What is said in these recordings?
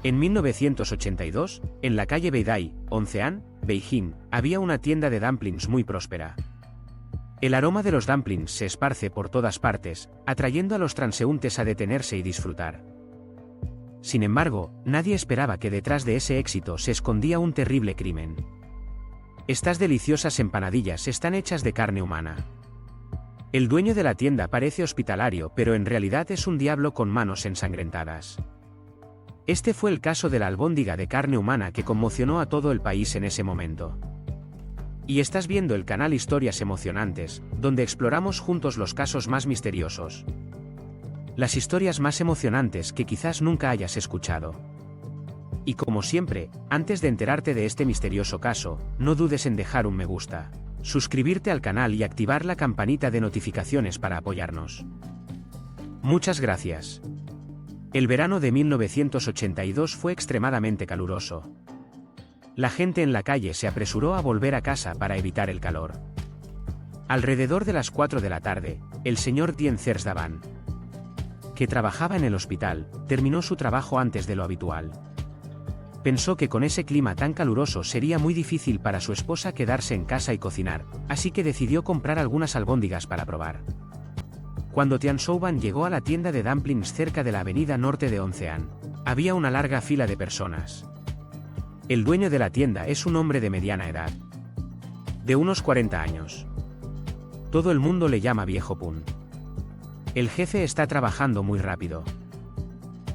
En 1982, en la calle Beidai, Oncean, Beijing, había una tienda de dumplings muy próspera. El aroma de los dumplings se esparce por todas partes, atrayendo a los transeúntes a detenerse y disfrutar. Sin embargo, nadie esperaba que detrás de ese éxito se escondía un terrible crimen. Estas deliciosas empanadillas están hechas de carne humana. El dueño de la tienda parece hospitalario, pero en realidad es un diablo con manos ensangrentadas. Este fue el caso de la albóndiga de carne humana que conmocionó a todo el país en ese momento. Y estás viendo el canal Historias Emocionantes, donde exploramos juntos los casos más misteriosos. Las historias más emocionantes que quizás nunca hayas escuchado. Y como siempre, antes de enterarte de este misterioso caso, no dudes en dejar un me gusta, suscribirte al canal y activar la campanita de notificaciones para apoyarnos. Muchas gracias. El verano de 1982 fue extremadamente caluroso. La gente en la calle se apresuró a volver a casa para evitar el calor. Alrededor de las 4 de la tarde, el señor Dien Zersdavan, que trabajaba en el hospital, terminó su trabajo antes de lo habitual. Pensó que con ese clima tan caluroso sería muy difícil para su esposa quedarse en casa y cocinar, así que decidió comprar algunas albóndigas para probar. Cuando Tian Shouban llegó a la tienda de dumplings cerca de la avenida norte de Oncean, había una larga fila de personas. El dueño de la tienda es un hombre de mediana edad, de unos 40 años. Todo el mundo le llama Viejo Pun. El jefe está trabajando muy rápido.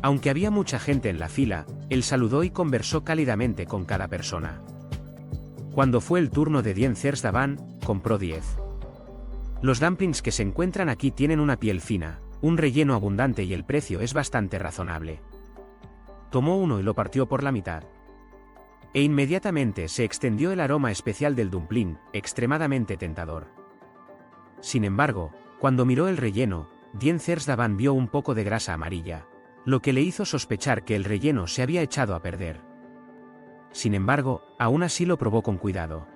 Aunque había mucha gente en la fila, él saludó y conversó cálidamente con cada persona. Cuando fue el turno de Dien Zersdavan, compró 10. Los dumplings que se encuentran aquí tienen una piel fina, un relleno abundante y el precio es bastante razonable. Tomó uno y lo partió por la mitad. E inmediatamente se extendió el aroma especial del dumpling, extremadamente tentador. Sin embargo, cuando miró el relleno, Dien Zersdavan vio un poco de grasa amarilla, lo que le hizo sospechar que el relleno se había echado a perder. Sin embargo, aún así lo probó con cuidado.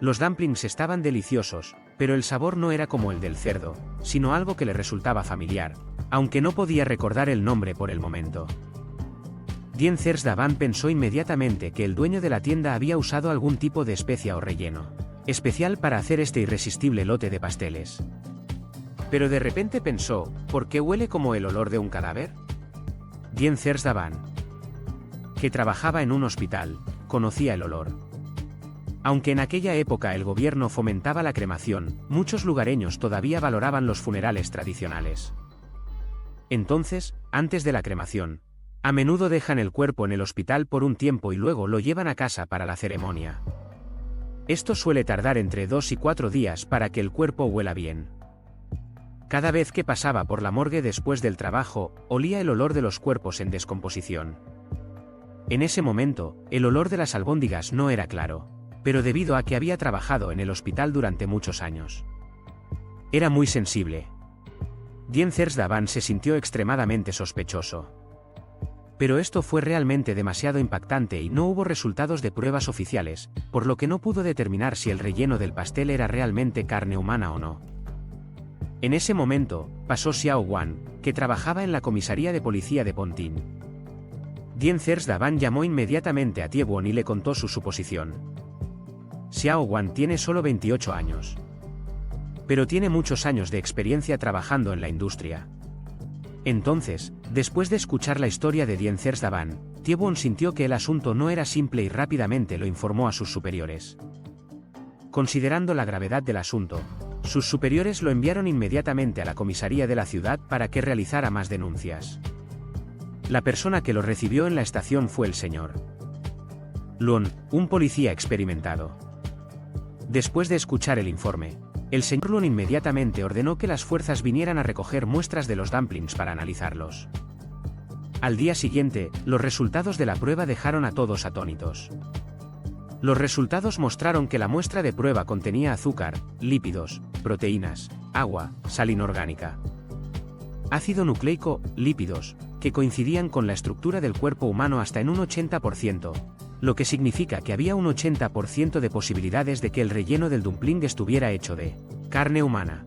Los dumplings estaban deliciosos, pero el sabor no era como el del cerdo, sino algo que le resultaba familiar, aunque no podía recordar el nombre por el momento. Dien Zersdavan pensó inmediatamente que el dueño de la tienda había usado algún tipo de especia o relleno especial para hacer este irresistible lote de pasteles. Pero de repente pensó, ¿por qué huele como el olor de un cadáver? Dien Zersdavan, que trabajaba en un hospital, conocía el olor. Aunque en aquella época el gobierno fomentaba la cremación, muchos lugareños todavía valoraban los funerales tradicionales. Entonces, antes de la cremación, a menudo dejan el cuerpo en el hospital por un tiempo y luego lo llevan a casa para la ceremonia. Esto suele tardar entre 2 y 4 días para que el cuerpo huela bien. Cada vez que pasaba por la morgue después del trabajo, olía el olor de los cuerpos en descomposición. En ese momento, el olor de las albóndigas no era claro, pero debido a que había trabajado en el hospital durante muchos años, era muy sensible. Dien Zersdavan se sintió extremadamente sospechoso. Pero esto fue realmente demasiado impactante y no hubo resultados de pruebas oficiales, por lo que no pudo determinar si el relleno del pastel era realmente carne humana o no. En ese momento, pasó Xiao Wan, que trabajaba en la comisaría de policía de Pontín. Dien Zersdavan llamó inmediatamente a Tiewon y le contó su suposición. Xiao Wan tiene solo 28 años. Pero tiene muchos años de experiencia trabajando en la industria. Entonces, después de escuchar la historia de Dien Zersdavan, Tiewon sintió que el asunto no era simple y rápidamente lo informó a sus superiores. Considerando la gravedad del asunto, sus superiores lo enviaron inmediatamente a la comisaría de la ciudad para que realizara más denuncias. La persona que lo recibió en la estación fue el señor Luon, un policía experimentado. Después de escuchar el informe, el señor Luon inmediatamente ordenó que las fuerzas vinieran a recoger muestras de los dumplings para analizarlos. Al día siguiente, los resultados de la prueba dejaron a todos atónitos. Los resultados mostraron que la muestra de prueba contenía azúcar, lípidos, proteínas, agua, sal inorgánica, ácido nucleico, lípidos, que coincidían con la estructura del cuerpo humano hasta en un 80%, lo que significa que había un 80% de posibilidades de que el relleno del dumpling estuviera hecho de carne humana.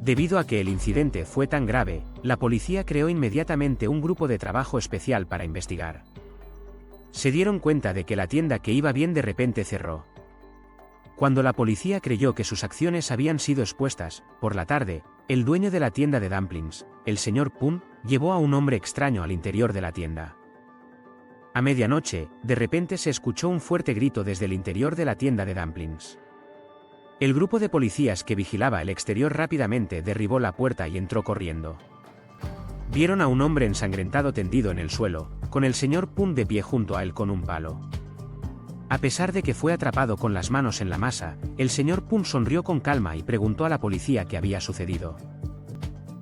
Debido a que el incidente fue tan grave, la policía creó inmediatamente un grupo de trabajo especial para investigar. Se dieron cuenta de que la tienda que iba bien de repente cerró. Cuando la policía creyó que sus acciones habían sido expuestas, por la tarde, el dueño de la tienda de dumplings, el señor Pun, llevó a un hombre extraño al interior de la tienda. A medianoche, de repente se escuchó un fuerte grito desde el interior de la tienda de dumplings. El grupo de policías que vigilaba el exterior rápidamente derribó la puerta y entró corriendo. Vieron a un hombre ensangrentado tendido en el suelo, con el señor Pun de pie junto a él con un palo. A pesar de que fue atrapado con las manos en la masa, el señor Pun sonrió con calma y preguntó a la policía qué había sucedido.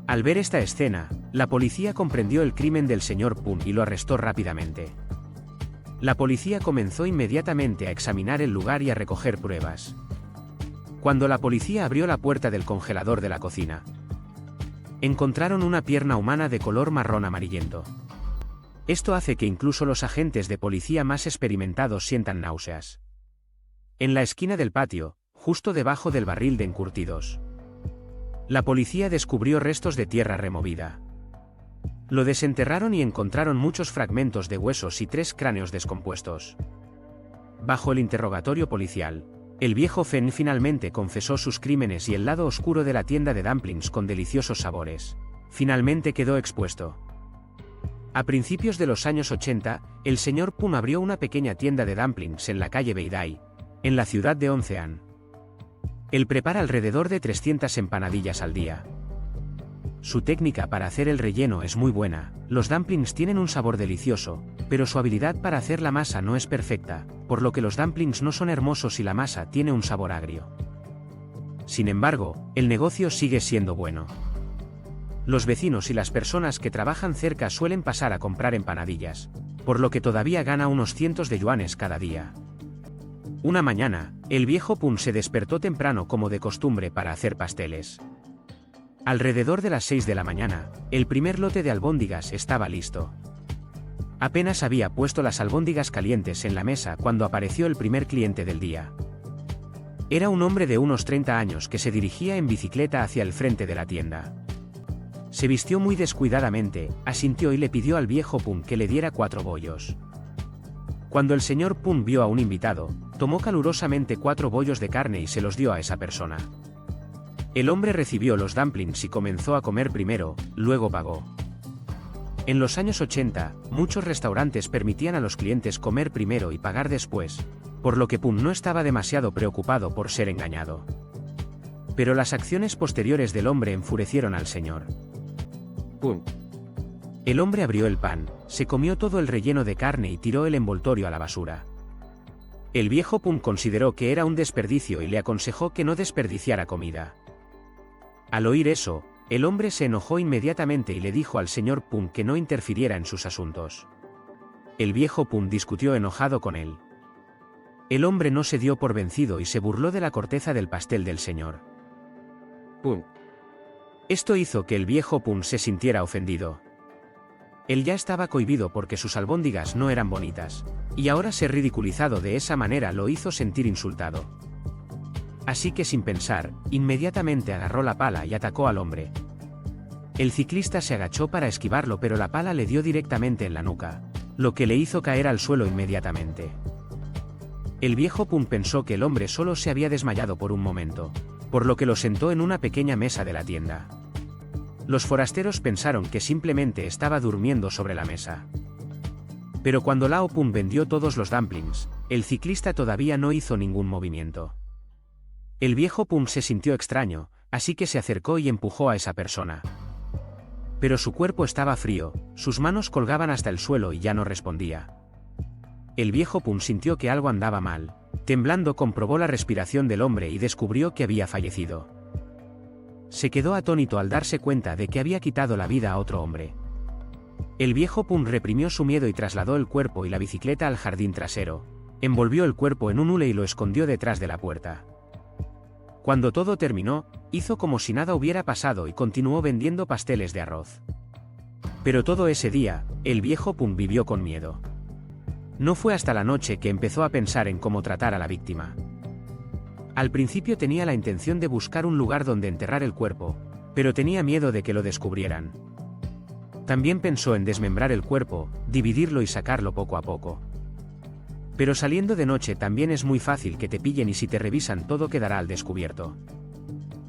Al ver esta escena, la policía comprendió el crimen del señor Pun y lo arrestó rápidamente. La policía comenzó inmediatamente a examinar el lugar y a recoger pruebas. Cuando la policía abrió la puerta del congelador de la cocina, encontraron una pierna humana de color marrón amarillento. Esto hace que incluso los agentes de policía más experimentados sientan náuseas. En la esquina del patio, justo debajo del barril de encurtidos, la policía descubrió restos de tierra removida. Lo desenterraron y encontraron muchos fragmentos de huesos y 3 cráneos descompuestos. Bajo el interrogatorio policial, el viejo Fen finalmente confesó sus crímenes y el lado oscuro de la tienda de dumplings con deliciosos sabores finalmente quedó expuesto. A principios de los años 80, el señor Pun abrió una pequeña tienda de dumplings en la calle Beidai, en la ciudad de Oncean. Él prepara alrededor de 300 empanadillas al día. Su técnica para hacer el relleno es muy buena, los dumplings tienen un sabor delicioso, pero su habilidad para hacer la masa no es perfecta, por lo que los dumplings no son hermosos y la masa tiene un sabor agrio. Sin embargo, el negocio sigue siendo bueno. Los vecinos y las personas que trabajan cerca suelen pasar a comprar empanadillas, por lo que todavía gana unos cientos de yuanes cada día. Una mañana, el viejo Pun se despertó temprano como de costumbre para hacer pasteles. Alrededor de las 6 de la mañana, el primer lote de albóndigas estaba listo. Apenas había puesto las albóndigas calientes en la mesa cuando apareció el primer cliente del día. Era un hombre de unos 30 años que se dirigía en bicicleta hacia el frente de la tienda. Se vistió muy descuidadamente, asintió y le pidió al viejo Pun que le diera 4 bollos. Cuando el señor Pun vio a un invitado, tomó calurosamente 4 bollos de carne y se los dio a esa persona. El hombre recibió los dumplings y comenzó a comer primero, luego pagó. En los años 80, muchos restaurantes permitían a los clientes comer primero y pagar después, por lo que Pun no estaba demasiado preocupado por ser engañado. Pero las acciones posteriores del hombre enfurecieron al señor Pun. El hombre abrió el pan, se comió todo el relleno de carne y tiró el envoltorio a la basura. El viejo Pun consideró que era un desperdicio y le aconsejó que no desperdiciara comida. Al oír eso, el hombre se enojó inmediatamente y le dijo al señor Pun que no interfiriera en sus asuntos. El viejo Pun discutió enojado con él. El hombre no se dio por vencido y se burló de la corteza del pastel del señor Pun. Esto hizo que el viejo Pun se sintiera ofendido. Él ya estaba cohibido porque sus albóndigas no eran bonitas, y ahora ser ridiculizado de esa manera lo hizo sentir insultado. Así que sin pensar, inmediatamente agarró la pala y atacó al hombre. El ciclista se agachó para esquivarlo, pero la pala le dio directamente en la nuca, lo que le hizo caer al suelo inmediatamente. El viejo Pun pensó que el hombre solo se había desmayado por un momento, por lo que lo sentó en una pequeña mesa de la tienda. Los forasteros pensaron que simplemente estaba durmiendo sobre la mesa. Pero cuando Lao Pun vendió todos los dumplings, el ciclista todavía no hizo ningún movimiento. El viejo Pun se sintió extraño, así que se acercó y empujó a esa persona. Pero su cuerpo estaba frío, sus manos colgaban hasta el suelo y ya no respondía. El viejo Pun sintió que algo andaba mal. Temblando comprobó la respiración del hombre y descubrió que había fallecido. Se quedó atónito al darse cuenta de que había quitado la vida a otro hombre. El viejo Pun reprimió su miedo y trasladó el cuerpo y la bicicleta al jardín trasero. Envolvió el cuerpo en un hule y lo escondió detrás de la puerta. Cuando todo terminó, hizo como si nada hubiera pasado y continuó vendiendo pasteles de arroz. Pero todo ese día, el viejo Pun vivió con miedo. No fue hasta la noche que empezó a pensar en cómo tratar a la víctima. Al principio tenía la intención de buscar un lugar donde enterrar el cuerpo, pero tenía miedo de que lo descubrieran. También pensó en desmembrar el cuerpo, dividirlo y sacarlo poco a poco. Pero saliendo de noche también es muy fácil que te pillen y si te revisan todo quedará al descubierto.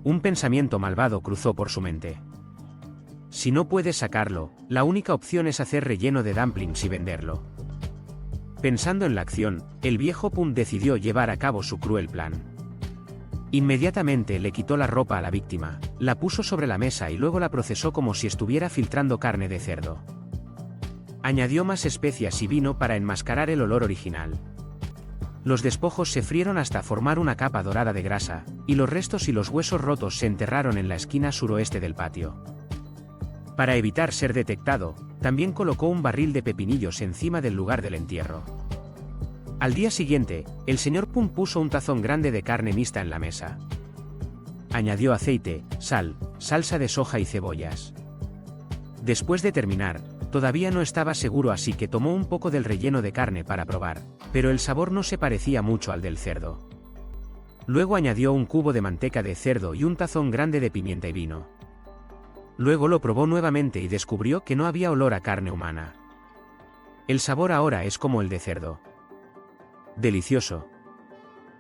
Un pensamiento malvado cruzó por su mente. Si no puedes sacarlo, la única opción es hacer relleno de dumplings y venderlo. Pensando en la acción, el viejo Pun decidió llevar a cabo su cruel plan. Inmediatamente le quitó la ropa a la víctima, la puso sobre la mesa y luego la procesó como si estuviera filtrando carne de cerdo. Añadió más especias y vino para enmascarar el olor original. Los despojos se frieron hasta formar una capa dorada de grasa, y los restos y los huesos rotos se enterraron en la esquina suroeste del patio. Para evitar ser detectado, también colocó un barril de pepinillos encima del lugar del entierro. Al día siguiente, el señor Pun puso un tazón grande de carne mixta en la mesa. Añadió aceite, sal, salsa de soja y cebollas. Después de terminar, todavía no estaba seguro así que tomó un poco del relleno de carne para probar, pero el sabor no se parecía mucho al del cerdo. Luego añadió un cubo de manteca de cerdo y un tazón grande de pimienta y vino. Luego lo probó nuevamente y descubrió que no había olor a carne humana. El sabor ahora es como el de cerdo. Delicioso.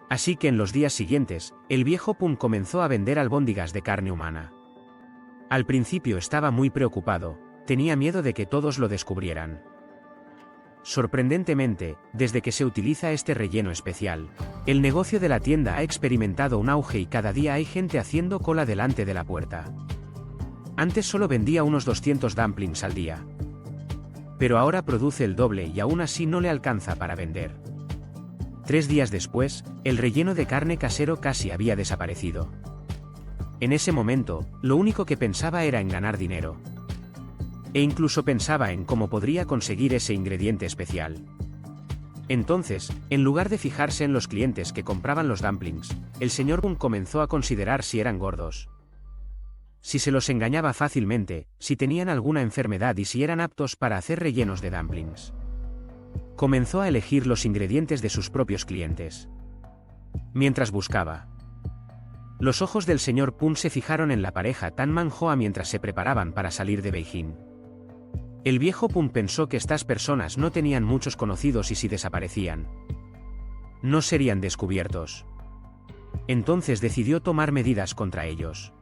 Así que en los días siguientes, el viejo Pun comenzó a vender albóndigas de carne humana. Al principio estaba muy preocupado, tenía miedo de que todos lo descubrieran. Sorprendentemente, desde que se utiliza este relleno especial, el negocio de la tienda ha experimentado un auge y cada día hay gente haciendo cola delante de la puerta. Antes solo vendía unos 200 dumplings al día. Pero ahora produce el doble y aún así no le alcanza para vender. 3 días después, el relleno de carne casero casi había desaparecido. En ese momento, lo único que pensaba era en ganar dinero. E incluso pensaba en cómo podría conseguir ese ingrediente especial. Entonces, en lugar de fijarse en los clientes que compraban los dumplings, el señor Pun comenzó a considerar si eran gordos. Si se los engañaba fácilmente, si tenían alguna enfermedad y si eran aptos para hacer rellenos de dumplings. Comenzó a elegir los ingredientes de sus propios clientes. Mientras buscaba, los ojos del señor Pun se fijaron en la pareja Tan Man Hoa mientras se preparaban para salir de Beijing. El viejo Pun pensó que estas personas no tenían muchos conocidos y si desaparecían, no serían descubiertos. Entonces decidió tomar medidas contra ellos.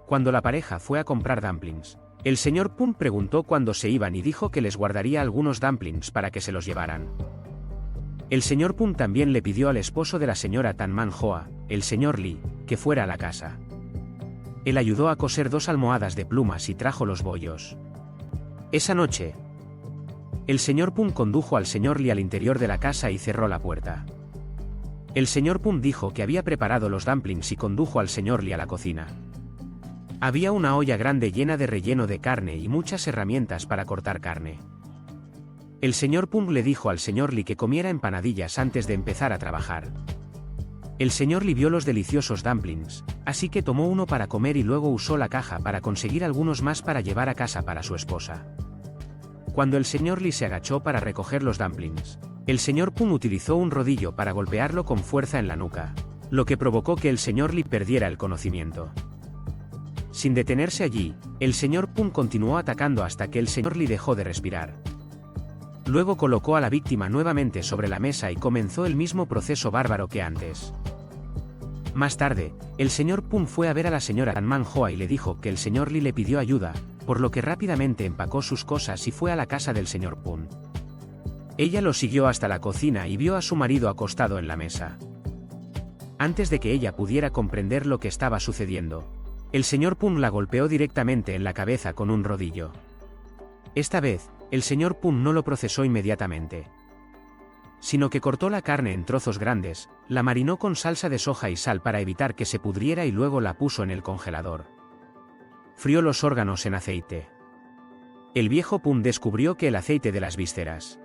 Cuando la pareja fue a comprar dumplings, el señor Pun preguntó cuándo se iban y dijo que les guardaría algunos dumplings para que se los llevaran. El señor Pun también le pidió al esposo de la señora Tan Man Hoa, el señor Li, que fuera a la casa. Él ayudó a coser 2 almohadas de plumas y trajo los bollos. Esa noche, el señor Pun condujo al señor Li al interior de la casa y cerró la puerta. El señor Pun dijo que había preparado los dumplings y condujo al señor Li a la cocina. Había una olla grande llena de relleno de carne y muchas herramientas para cortar carne. El señor Pun le dijo al señor Li que comiera empanadillas antes de empezar a trabajar. El señor Li vio los deliciosos dumplings, así que tomó uno para comer y luego usó la caja para conseguir algunos más para llevar a casa para su esposa. Cuando el señor Li se agachó para recoger los dumplings, el señor Pun utilizó un rodillo para golpearlo con fuerza en la nuca, lo que provocó que el señor Li perdiera el conocimiento. Sin detenerse allí, el señor Pun continuó atacando hasta que el señor Li dejó de respirar. Luego colocó a la víctima nuevamente sobre la mesa y comenzó el mismo proceso bárbaro que antes. Más tarde, el señor Pun fue a ver a la señora Tan Man Hoa y le dijo que el señor Li le pidió ayuda, por lo que rápidamente empacó sus cosas y fue a la casa del señor Pun. Ella lo siguió hasta la cocina y vio a su marido acostado en la mesa. Antes de que ella pudiera comprender lo que estaba sucediendo, el señor Pun la golpeó directamente en la cabeza con un rodillo. Esta vez, el señor Pun no lo procesó inmediatamente, sino que cortó la carne en trozos grandes, la marinó con salsa de soja y sal para evitar que se pudriera y luego la puso en el congelador. Frió los órganos en aceite. El viejo Pun descubrió que el aceite de las vísceras,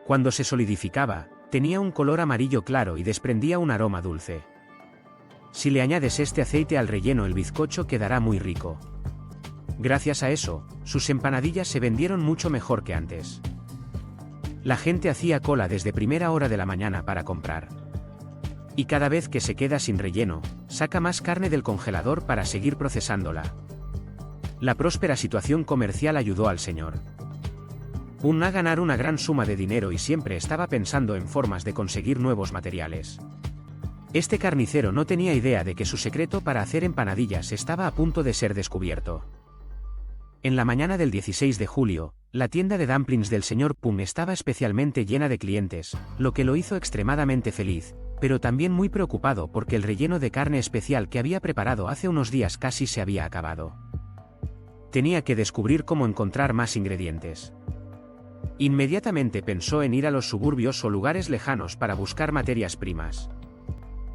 cuando se solidificaba, tenía un color amarillo claro y desprendía un aroma dulce. Si le añades este aceite al relleno, el bizcocho quedará muy rico. Gracias a eso, sus empanadillas se vendieron mucho mejor que antes. La gente hacía cola desde primera hora de la mañana para comprar. Y cada vez que se queda sin relleno, saca más carne del congelador para seguir procesándola. La próspera situación comercial ayudó al Sr. Pun a ganar una gran suma de dinero y siempre estaba pensando en formas de conseguir nuevos materiales. Este carnicero no tenía idea de que su secreto para hacer empanadillas estaba a punto de ser descubierto. En la mañana del 16 de julio, la tienda de dumplings del Sr. Pun estaba especialmente llena de clientes, lo que lo hizo extremadamente feliz, pero también muy preocupado porque el relleno de carne especial que había preparado hace unos días casi se había acabado. Tenía que descubrir cómo encontrar más ingredientes. Inmediatamente pensó en ir a los suburbios o lugares lejanos para buscar materias primas.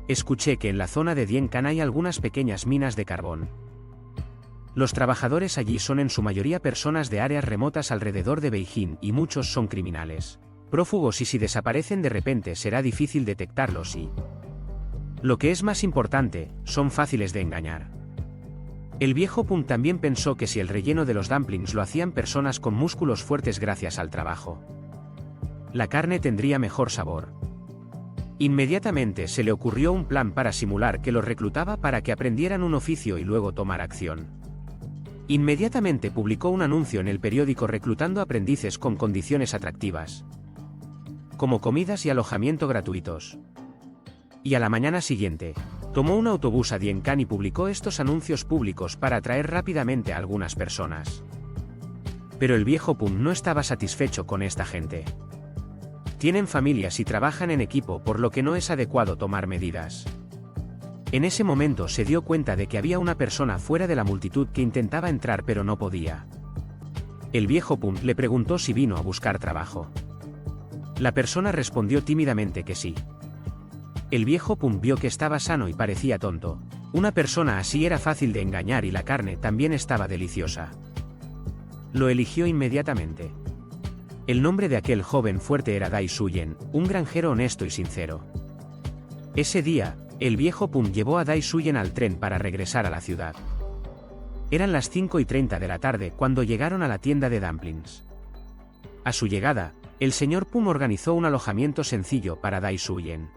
Escuché que en la zona de Dien Can hay algunas pequeñas minas de carbón. Los trabajadores allí son en su mayoría personas de áreas remotas alrededor de Beijing y muchos son criminales, prófugos, y si desaparecen de repente será difícil detectarlos y, lo que es más importante, son fáciles de engañar. El viejo Pun también pensó que si el relleno de los dumplings lo hacían personas con músculos fuertes gracias al trabajo, la carne tendría mejor sabor. Inmediatamente se le ocurrió un plan para simular que los reclutaba para que aprendieran un oficio y luego tomar acción. Inmediatamente publicó un anuncio en el periódico reclutando aprendices con condiciones atractivas, como comidas y alojamiento gratuitos. Y a la mañana siguiente, tomó un autobús a Dien Can y publicó estos anuncios públicos para atraer rápidamente a algunas personas. Pero el viejo Pun no estaba satisfecho con esta gente. Tienen familias y trabajan en equipo, por lo que no es adecuado tomar medidas. En ese momento se dio cuenta de que había una persona fuera de la multitud que intentaba entrar pero no podía. El viejo Pun le preguntó si vino a buscar trabajo. La persona respondió tímidamente que sí. El viejo Pun vio que estaba sano y parecía tonto. Una persona así era fácil de engañar y la carne también estaba deliciosa. Lo eligió inmediatamente. El nombre de aquel joven fuerte era Dai Suyen, un granjero honesto y sincero. Ese día, el viejo Pun llevó a Dai Suyen al tren para regresar a la ciudad. Eran las 5:30 de la tarde cuando llegaron a la tienda de dumplings. A su llegada, el Sr. Pun organizó un alojamiento sencillo para Dai Suyen.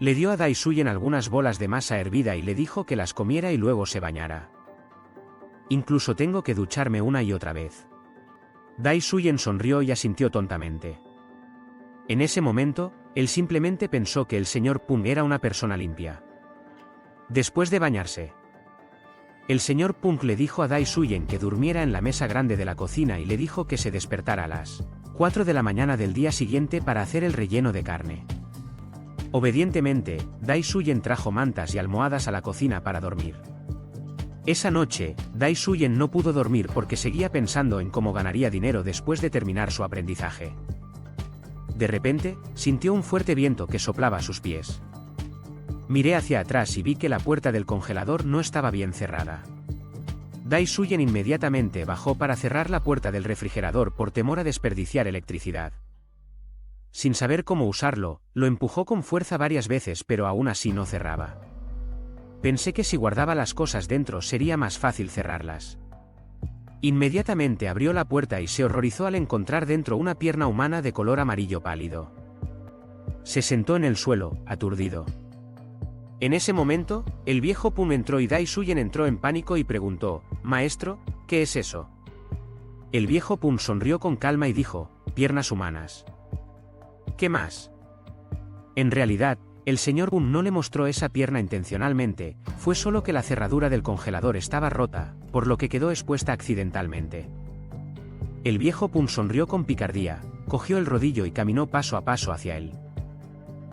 Le dio a Dai Suyen algunas bolas de masa hervida y le dijo que las comiera y luego se bañara. Incluso tengo que ducharme una y otra vez. Dai Suyen sonrió y asintió tontamente. En ese momento, él simplemente pensó que el Sr. Pun era una persona limpia. Después de bañarse, el Sr. Pun le dijo a Dai Suyen que durmiera en la mesa grande de la cocina y le dijo que se despertara a las 4 de la mañana del día siguiente para hacer el relleno de carne. Obedientemente, Dai Suyen trajo mantas y almohadas a la cocina para dormir. Esa noche, Dai Suyen no pudo dormir porque seguía pensando en cómo ganaría dinero después de terminar su aprendizaje. De repente, sintió un fuerte viento que soplaba a sus pies. Miré hacia atrás y vi que la puerta del congelador no estaba bien cerrada. Dai Suyen inmediatamente bajó para cerrar la puerta del refrigerador por temor a desperdiciar electricidad. Sin saber cómo usarlo, lo empujó con fuerza varias veces pero aún así no cerraba. Pensé que si guardaba las cosas dentro sería más fácil cerrarlas. Inmediatamente abrió la puerta y se horrorizó al encontrar dentro una pierna humana de color amarillo pálido. Se sentó en el suelo, aturdido. En ese momento, el viejo Pun entró y Dai Suyen entró en pánico y preguntó: «Maestro, ¿qué es eso?». El viejo Pun sonrió con calma y dijo: «Piernas humanas». «¿Qué más?». En realidad, el Sr. Pun no le mostró esa pierna intencionalmente, fue solo que la cerradura del congelador estaba rota, por lo que quedó expuesta accidentalmente. El viejo Pun sonrió con picardía, cogió el rodillo y caminó paso a paso hacia él.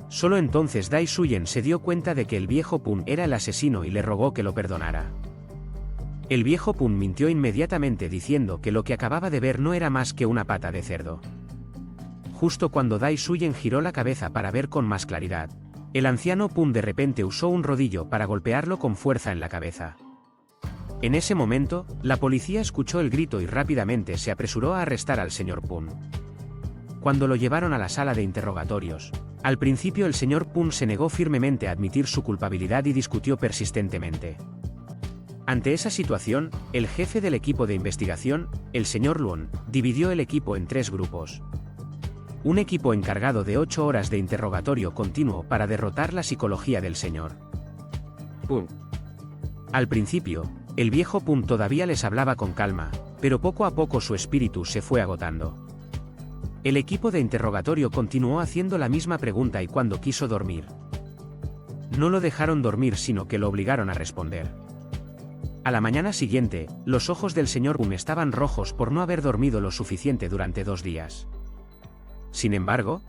Solo entonces Dai Suyen se dio cuenta de que el viejo Pun era el asesino y le rogó que lo perdonara. El viejo Pun mintió inmediatamente diciendo que lo que acababa de ver no era más que una pata de cerdo. Justo cuando Dai Suyen giró la cabeza para ver con más claridad, el anciano Pun de repente usó un rodillo para golpearlo con fuerza en la cabeza. En ese momento, la policía escuchó el grito y rápidamente se apresuró a arrestar al Sr. Pun. Cuando lo llevaron a la sala de interrogatorios, al principio el Sr. Pun se negó firmemente a admitir su culpabilidad y discutió persistentemente. Ante esa situación, el jefe del equipo de investigación, el Sr. Luon, dividió el equipo en 3 grupos. Un equipo encargado de 8 horas de interrogatorio continuo para derrotar la psicología del señor Pum. Al principio, el viejo Pum todavía les hablaba con calma, pero poco a poco su espíritu se fue agotando. El equipo de interrogatorio continuó haciendo la misma pregunta y cuando quiso dormir. No lo dejaron dormir sino que lo obligaron a responder. A la mañana siguiente, los ojos del señor Pum estaban rojos por no haber dormido lo suficiente durante 2 días. Sin embargo,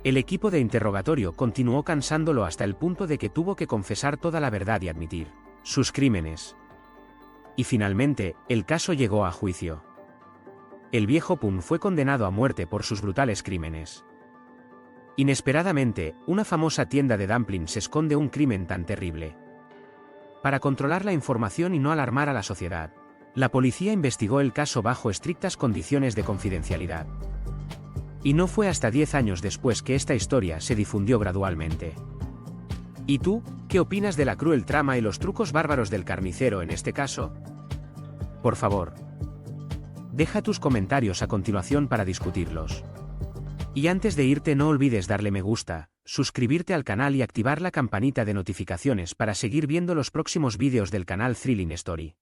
el equipo de interrogatorio continuó cansándolo hasta el punto de que tuvo que confesar toda la verdad y admitir sus crímenes. Y finalmente, el caso llegó a juicio. El viejo Pum fue condenado a muerte por sus brutales crímenes. Inesperadamente, una famosa tienda de dumplings esconde un crimen tan terrible. Para controlar la información y no alarmar a la sociedad, la policía investigó el caso bajo estrictas condiciones de confidencialidad. Y no fue hasta 10 años después que esta historia se difundió gradualmente. ¿Y tú, qué opinas de la cruel trama y los trucos bárbaros del carnicero en este caso? Por favor, deja tus comentarios a continuación para discutirlos. Y antes de irte no olvides darle me gusta, suscribirte al canal y activar la campanita de notificaciones para seguir viendo los próximos vídeos del canal Thrilling Story.